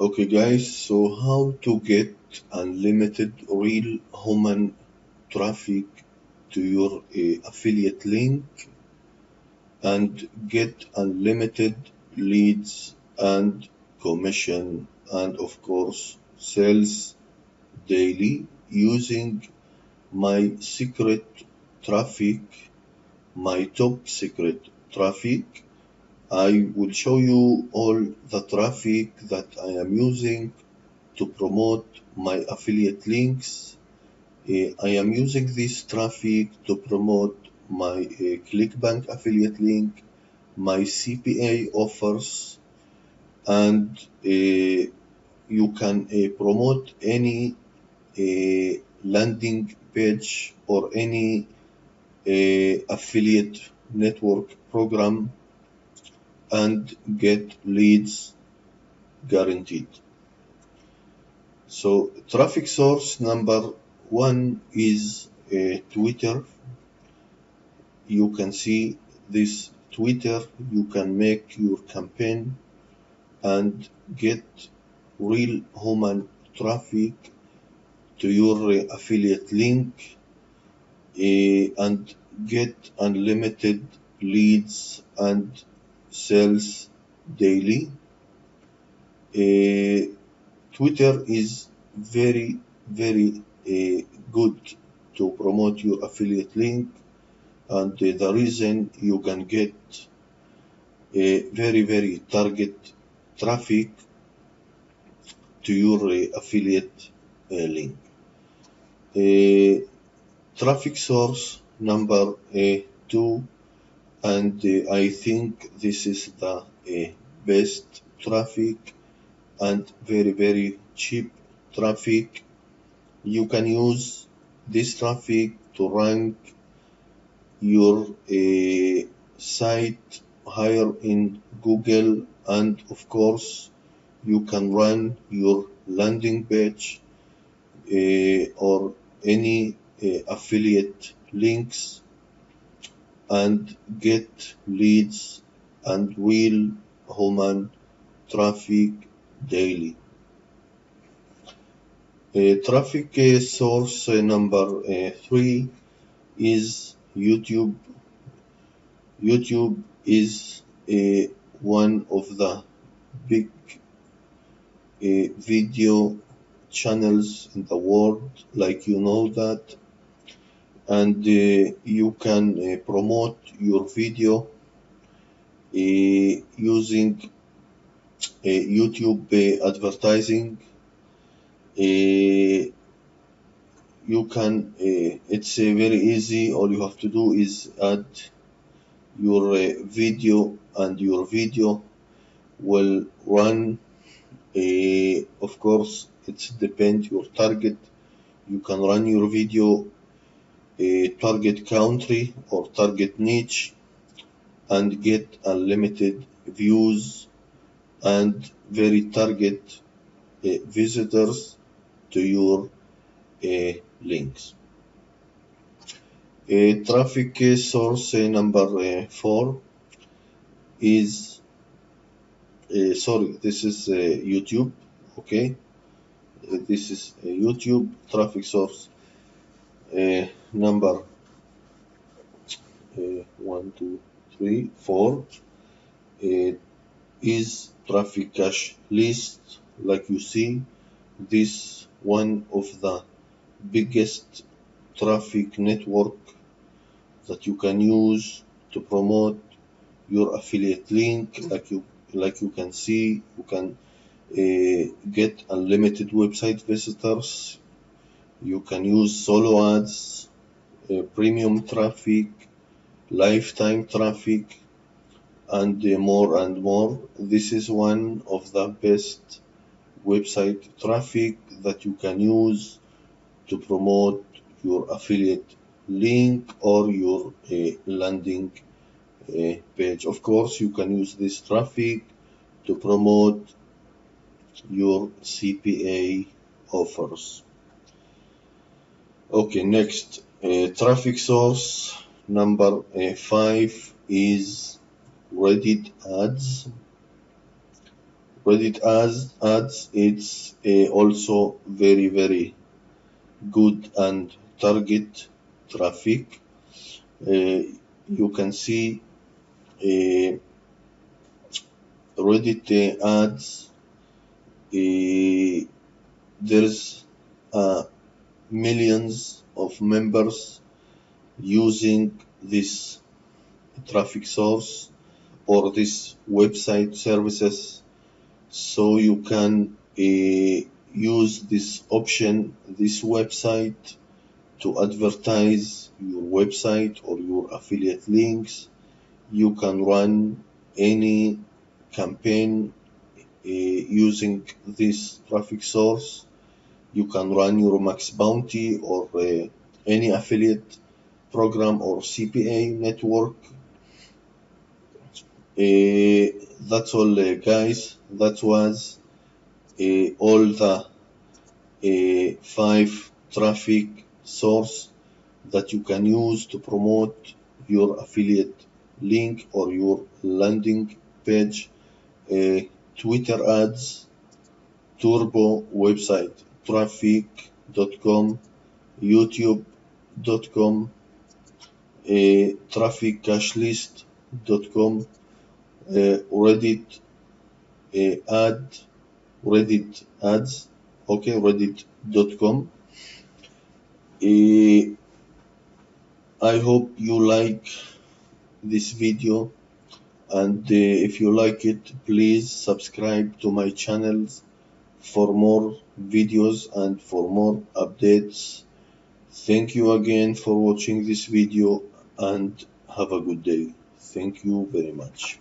Okay guys, so how to get unlimited real human traffic to your affiliate link and get unlimited leads and commission and of course sales daily using my secret traffic, my top secret traffic. I will show you all the traffic that I am using to promote my affiliate links. I am using this traffic to promote my ClickBank affiliate link, my CPA offers, and you can promote any landing page or any affiliate network program and get leads guaranteed. So traffic source number one is Twitter. You can see this Twitter. You can make your campaign and get real human traffic to your affiliate link and get unlimited leads and sales daily. Twitter is very good to promote your affiliate link, and the reason you can get a very target traffic to your affiliate link. Traffic source number two, and I think this is the best traffic and very cheap traffic. You can use this traffic to rank your site higher in Google, and of course you can run your landing page or any affiliate links and get leads and real human traffic daily. Traffic source number three is YouTube. YouTube is one of the big video channels in the world, like you know that, and you can promote your video using YouTube advertising. You can it's very easy. All you have to do is add your video, and your video will run. Of course it's depend your target. You can run your video target country or target niche and get unlimited views and very target visitors to your links. Traffic source number four is this is YouTube. Okay, this is YouTube traffic source number 1, 2, 3, 4 is traffic cache list. Like you see, this one of the biggest traffic network that you can use to promote your affiliate link. Like you can see, you can get unlimited website visitors. You can use solo ads, premium traffic, lifetime traffic, and more. This is one of the best website traffic that you can use to promote your affiliate link or your landing page. Of course, you can use this traffic to promote your CPA offers. Okay, next traffic source number 5 is Reddit ads. Reddit ads it's also very good and target traffic. You can see Reddit ads. There's millions of members using this traffic source or this website services, so you can use this option, this website, to advertise your website or your affiliate links. You can run any campaign using this traffic source. You can run your max bounty or any affiliate program or CPA network. That's all, guys. That was all the 5 traffic source that you can use to promote your affiliate link or your landing page. Twitter ads, turbo website traffic.com, youtube.com, trafficcashlist.com, Reddit Reddit ads, okay, reddit.com. I hope you like this video, and if you like it, please subscribe to my channels for more videos and for more updates. Thank you again for watching this video, and have a good day. Thank you very much.